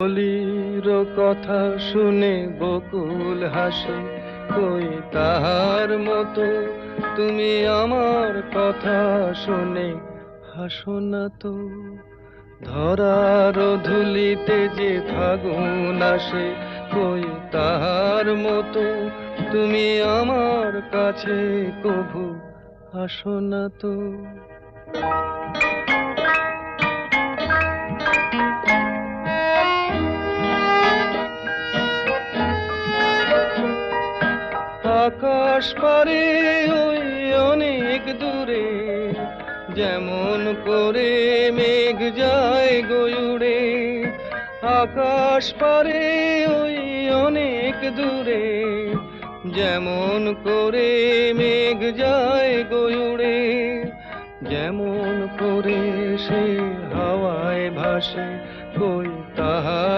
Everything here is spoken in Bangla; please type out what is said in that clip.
কলির কথা শুনে বকুল হাসে, কই তাহার মতো তুমি আমার কথা শুনে হাসো না তো। ধরার ধুলিতে যে ফাগুন আসে, কই তাহার মতো তুমি আমার কাছে কভু আসো না তো। আকাশ পারে ওই অনেক দূরে, যেমন করে মেঘ যায় গয়ুড়ে। আকাশ পারে ওই অনেক দূরে, যেমন করে মেঘ যায় গয়ুড়ে। যেমন করে সে হাওয়ায় ভাসে, কই তাহার